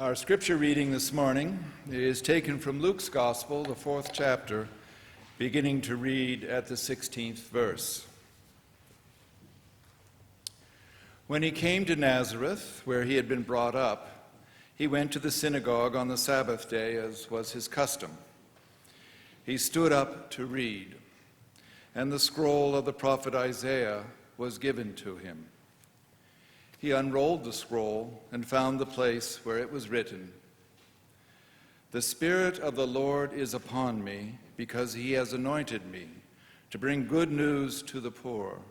Our scripture reading this morning is taken from Luke's Gospel, the 4th chapter, beginning to read at the 16th verse. When he came to Nazareth, where he had been brought up, he went to the synagogue on the Sabbath day, as was his custom. He stood up to read, and the scroll of the prophet Isaiah was given to him. He unrolled the scroll and found the place where it was written, "The Spirit of the Lord is upon me, because he has anointed me to bring good news to the poor.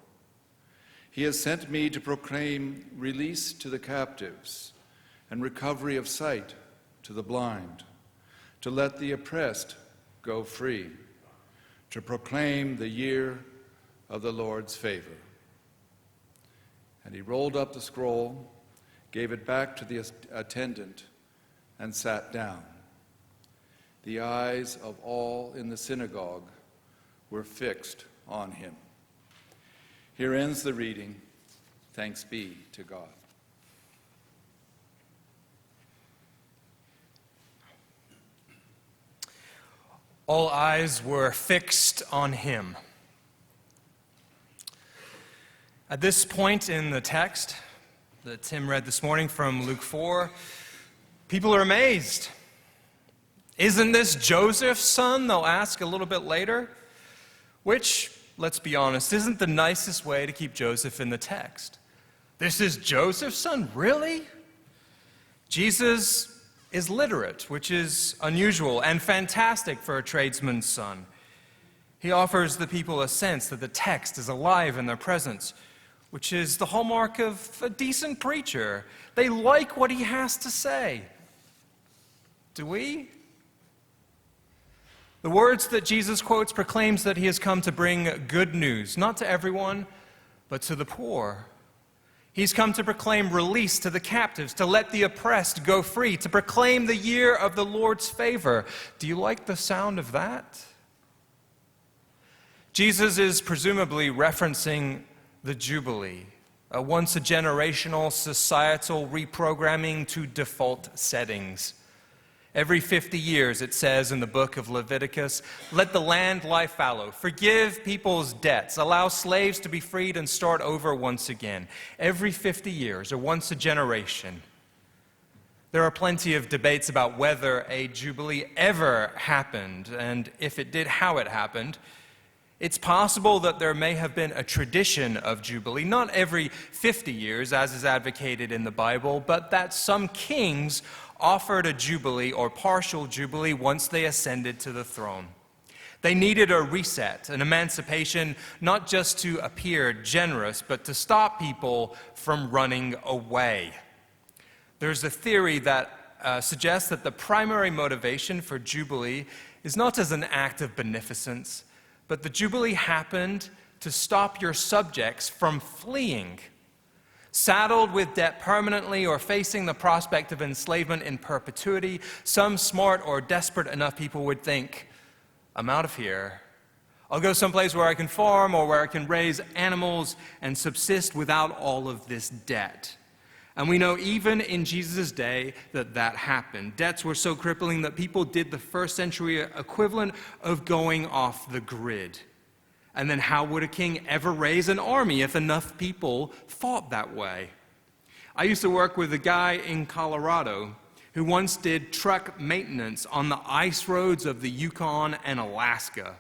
He has sent me to proclaim release to the captives and recovery of sight to the blind, to let the oppressed go free, to proclaim the year of the Lord's favor." And he rolled up the scroll, gave it back to the attendant, and sat down. The eyes of all in the synagogue were fixed on him. Here ends the reading. Thanks be to God. All eyes were fixed on him. At this point in the text that Tim read this morning from Luke 4, people are amazed. "Isn't this Joseph's son?" they'll ask a little bit later, which, let's be honest, isn't the nicest way to keep Joseph in the text. This is Joseph's son? Really? Jesus is literate, which is unusual and fantastic for a tradesman's son. He offers the people a sense that the text is alive in their presence, which is the hallmark of a decent preacher. They like what he has to say. Do we? The words that Jesus quotes proclaims that he has come to bring good news, not to everyone, but to the poor. He's come to proclaim release to the captives, to let the oppressed go free, to proclaim the year of the Lord's favor. Do you like the sound of that? Jesus is presumably referencing the Jubilee, a once-a-generational societal reprogramming to default settings. Every 50 years, it says in the book of Leviticus, "Let the land lie fallow, forgive people's debts, allow slaves to be freed and start over once again." Every 50 years, or once a generation. There are plenty of debates about whether a Jubilee ever happened, and if it did, how it happened. It's possible that there may have been a tradition of Jubilee, not every 50 years, as is advocated in the Bible, but that some kings offered a Jubilee or partial Jubilee once they ascended to the throne. They needed a reset, an emancipation, not just to appear generous, but to stop people from running away. There's a theory that suggests that the primary motivation for Jubilee is not as an act of beneficence, but the Jubilee happened to stop your subjects from fleeing. Saddled with debt permanently or facing the prospect of enslavement in perpetuity, some smart or desperate enough people would think, "I'm out of here. I'll go someplace where I can farm or where I can raise animals and subsist without all of this debt." And we know even in Jesus' day that happened. Debts were so crippling that people did the first century equivalent of going off the grid. And then how would a king ever raise an army if enough people thought that way? I used to work with a guy in Colorado who once did truck maintenance on the ice roads of the Yukon and Alaska.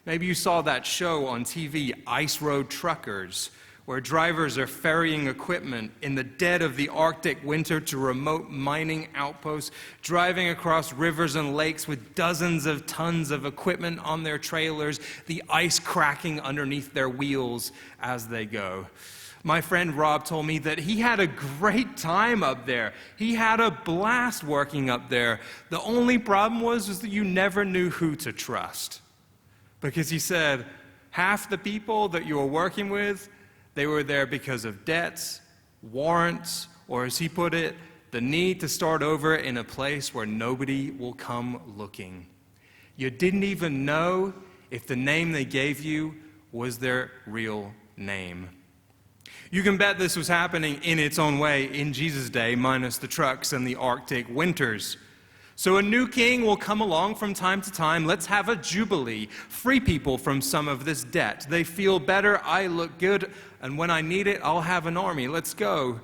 Maybe you saw that show on TV, Ice Road Truckers, where drivers are ferrying equipment in the dead of the Arctic winter to remote mining outposts, driving across rivers and lakes with dozens of tons of equipment on their trailers, the ice cracking underneath their wheels as they go. My friend Rob told me that he had a great time up there. He had a blast working up there. The only problem was that you never knew who to trust. Because he said, half the people that you were working with, they were there because of debts, warrants, or as he put it, the need to start over in a place where nobody will come looking. You didn't even know if the name they gave you was their real name. You can bet this was happening in its own way in Jesus' day, minus the trucks and the Arctic winters. So a new king will come along from time to time. Let's have a jubilee. Free people from some of this debt. They feel better, I look good, and when I need it, I'll have an army. Let's go.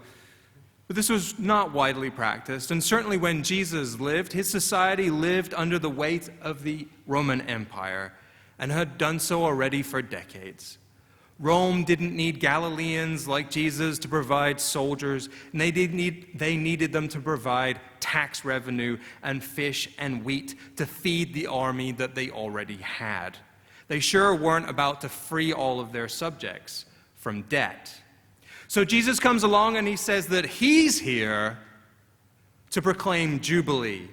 But this was not widely practiced, and certainly when Jesus lived, his society lived under the weight of the Roman Empire and had done so already for decades. Rome didn't need Galileans like Jesus to provide soldiers, and they needed them to provide tax revenue and fish and wheat to feed the army that they already had. They sure weren't about to free all of their subjects from debt. So Jesus comes along and he says that he's here to proclaim Jubilee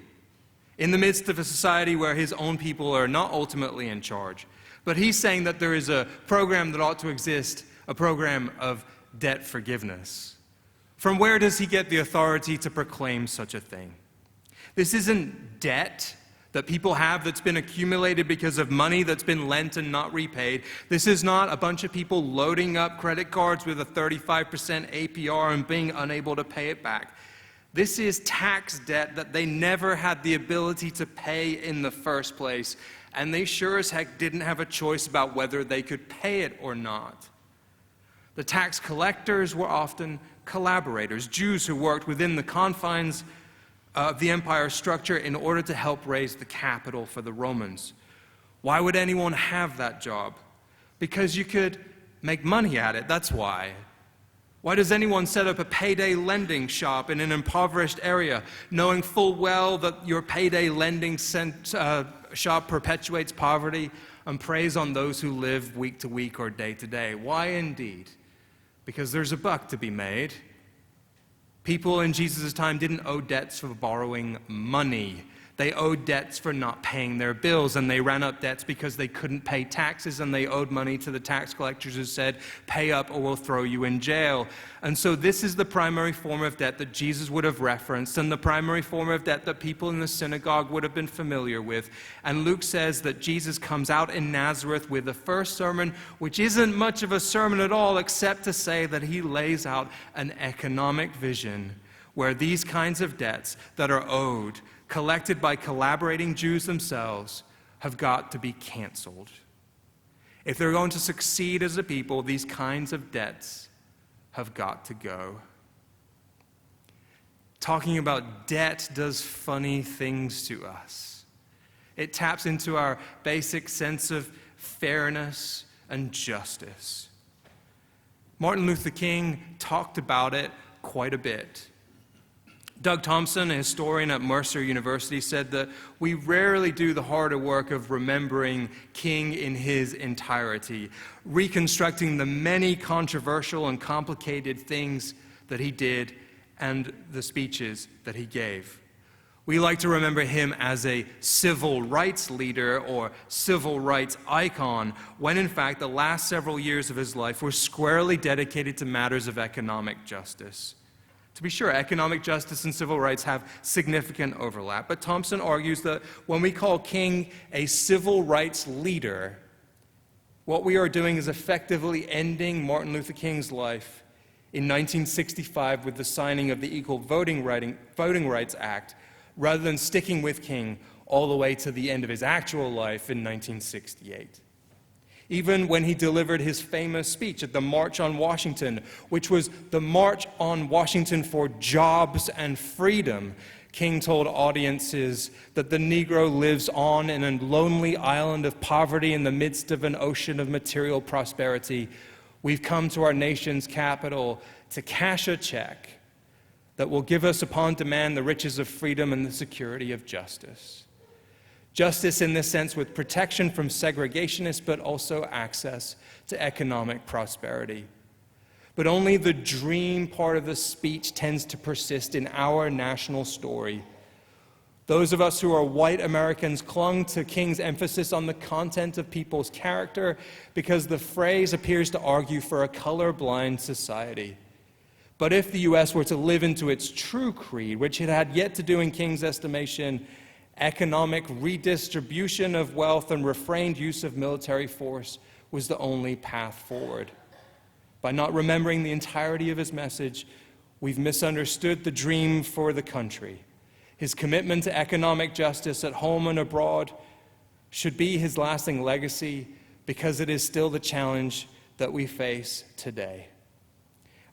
in the midst of a society where his own people are not ultimately in charge. But he's saying that there is a program that ought to exist, a program of debt forgiveness. From where does he get the authority to proclaim such a thing? This isn't debt that people have that's been accumulated because of money that's been lent and not repaid. This is not a bunch of people loading up credit cards with a 35% APR and being unable to pay it back. This is tax debt that they never had the ability to pay in the first place, and they sure as heck didn't have a choice about whether they could pay it or not. The tax collectors were often collaborators, Jews who worked within the confines of the empire structure in order to help raise the capital for the Romans. Why would anyone have that job? Because you could make money at it, that's why. Why does anyone set up a payday lending shop in an impoverished area, knowing full well that your payday lending shop perpetuates poverty and preys on those who live week to week or day to day? Why indeed? Because there's a buck to be made. People in Jesus' time didn't owe debts for borrowing money. They owed debts for not paying their bills, and they ran up debts because they couldn't pay taxes, and they owed money to the tax collectors who said, pay up or we'll throw you in jail. And so this is the primary form of debt that Jesus would have referenced, and the primary form of debt that people in the synagogue would have been familiar with. And Luke says that Jesus comes out in Nazareth with the first sermon, which isn't much of a sermon at all, except to say that he lays out an economic vision where these kinds of debts that are owed, collected by collaborating Jews themselves, have got to be canceled. If they're going to succeed as a people, these kinds of debts have got to go. Talking about debt does funny things to us. It taps into our basic sense of fairness and justice. Martin Luther King talked about it quite a bit. Doug Thompson, a historian at Mercer University, said that we rarely do the harder work of remembering King in his entirety, reconstructing the many controversial and complicated things that he did and the speeches that he gave. We like to remember him as a civil rights leader or civil rights icon, when in fact the last several years of his life were squarely dedicated to matters of economic justice. To be sure, economic justice and civil rights have significant overlap, but Thompson argues that when we call King a civil rights leader, what we are doing is effectively ending Martin Luther King's life in 1965 with the signing of the Equal Voting Rights Act, rather than sticking with King all the way to the end of his actual life in 1968. Even when he delivered his famous speech at the March on Washington, which was the March on Washington for Jobs and Freedom, King told audiences that the Negro lives on in a lonely island of poverty in the midst of an ocean of material prosperity. We've come to our nation's capital to cash a check that will give us upon demand the riches of freedom and the security of justice. Justice in this sense with protection from segregationists, but also access to economic prosperity. But only the dream part of the speech tends to persist in our national story. Those of us who are white Americans clung to King's emphasis on the content of people's character because the phrase appears to argue for a colorblind society. But if the U.S. were to live into its true creed, which it had yet to do in King's estimation, economic redistribution of wealth and refrained use of military force was the only path forward. By not remembering the entirety of his message, we've misunderstood the dream for the country. His commitment to economic justice at home and abroad should be his lasting legacy because it is still the challenge that we face today.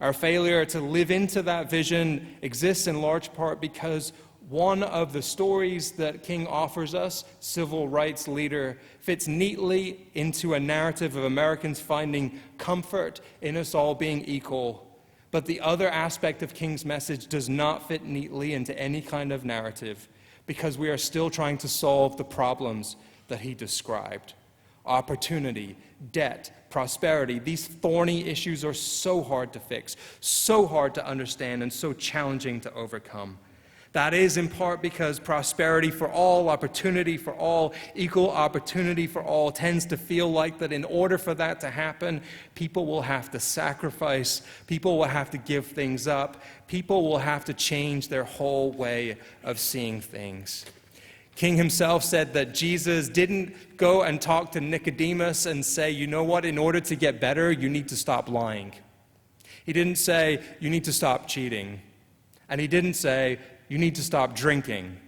Our failure to live into that vision exists in large part because one of the stories that King offers us, civil rights leader, fits neatly into a narrative of Americans finding comfort in us all being equal. But the other aspect of King's message does not fit neatly into any kind of narrative because we are still trying to solve the problems that he described. Opportunity, debt, prosperity, these thorny issues are so hard to fix, so hard to understand, and so challenging to overcome. That is in part because prosperity for all, opportunity for all, equal opportunity for all tends to feel like that in order for that to happen, people will have to sacrifice, people will have to give things up, people will have to change their whole way of seeing things. King himself said that Jesus didn't go and talk to Nicodemus and say, you know what, in order to get better, you need to stop lying. He didn't say, you need to stop cheating. And he didn't say, you need to stop drinking.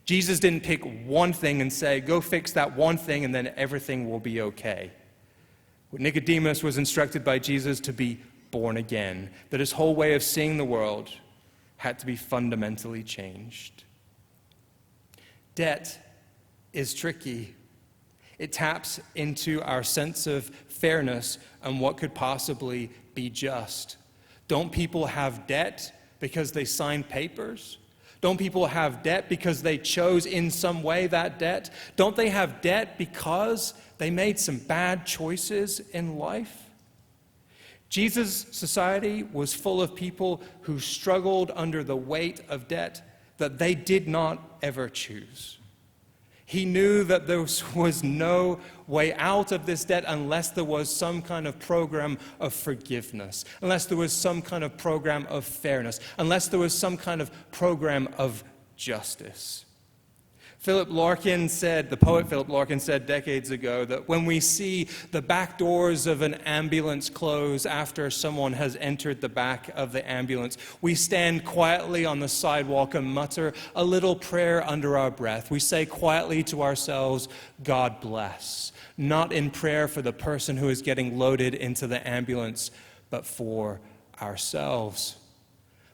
Jesus didn't pick one thing and say, go fix that one thing and then everything will be okay. Nicodemus was instructed by Jesus to be born again, that his whole way of seeing the world had to be fundamentally changed. Debt is tricky. It taps into our sense of fairness and what could possibly be just. Don't people have debt because they signed papers? Don't people have debt because they chose in some way that debt? Don't they have debt because they made some bad choices in life? Jesus' society was full of people who struggled under the weight of debt that they did not ever choose. He knew that there was no way out of this debt unless there was some kind of program of forgiveness, unless there was some kind of program of fairness, unless there was some kind of program of justice. The poet Philip Larkin said decades ago that when we see the back doors of an ambulance close after someone has entered the back of the ambulance, we stand quietly on the sidewalk and mutter a little prayer under our breath. We say quietly to ourselves, God bless, not in prayer for the person who is getting loaded into the ambulance, but for ourselves.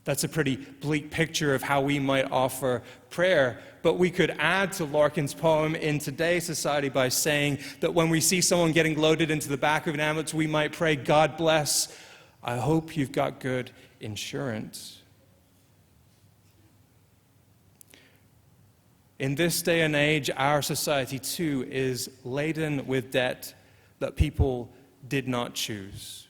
That's a pretty bleak picture of how we might offer prayer. But we could add to Larkin's poem in today's society by saying that when we see someone getting loaded into the back of an ambulance, we might pray, God bless, I hope you've got good insurance. In this day and age, our society too is laden with debt that people did not choose.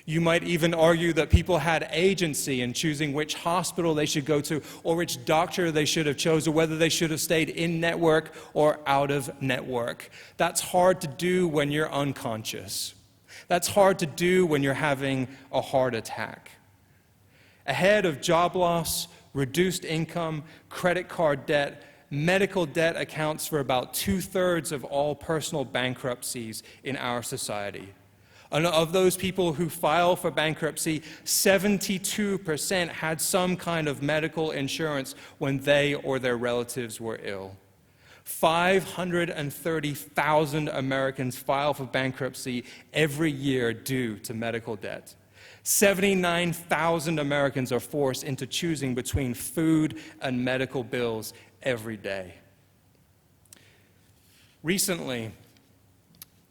You might even argue that people had agency in choosing which hospital they should go to or which doctor they should have chosen, or whether they should have stayed in network or out of network. That's hard to do when you're unconscious. That's hard to do when you're having a heart attack. Ahead of job loss, reduced income, credit card debt, medical debt accounts for about 2/3 of all personal bankruptcies in our society. And of those people who file for bankruptcy, 72% had some kind of medical insurance when they or their relatives were ill. 530,000 Americans file for bankruptcy every year due to medical debt. 79,000 Americans are forced into choosing between food and medical bills every day. Recently,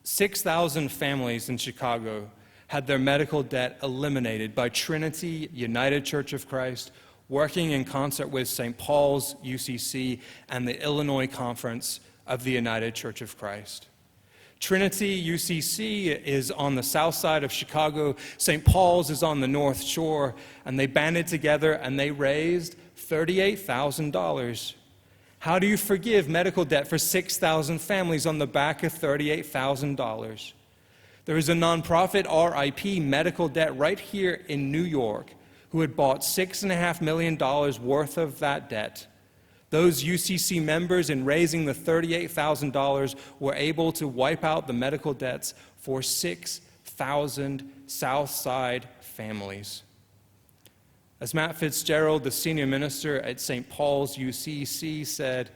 6,000 families in Chicago had their medical debt eliminated by Trinity United Church of Christ, working in concert with St. Paul's, UCC, and the Illinois Conference of the United Church of Christ. Trinity UCC is on the south side of Chicago, St. Paul's is on the north shore, and they banded together and they raised $38,000. How do you forgive medical debt for 6,000 families on the back of $38,000? There is a nonprofit, RIP Medical Debt, right here in New York, who had bought $6.5 million worth of that debt. Those UCC members, in raising the $38,000, were able to wipe out the medical dets for 6,000 South Side families. As Matt Fitzgerald, the senior minister at St. Paul's UCC, said,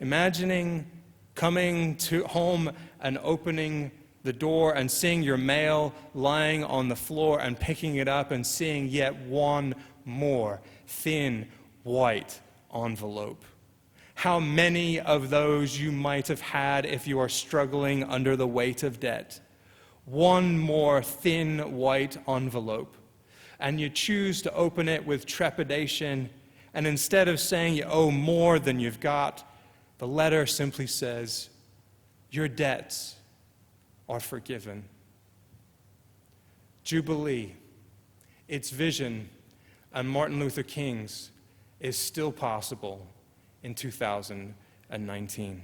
imagining coming to home and opening the door and seeing your mail lying on the floor and picking it up and seeing yet one more thin white envelope. How many of those you might have had if you are struggling under the weight of debt. One more thin white envelope. And you choose to open it with trepidation, and instead of saying you owe more than you've got, the letter simply says, your debts are forgiven. Jubilee, its vision, and Martin Luther King's is still possible in 2019.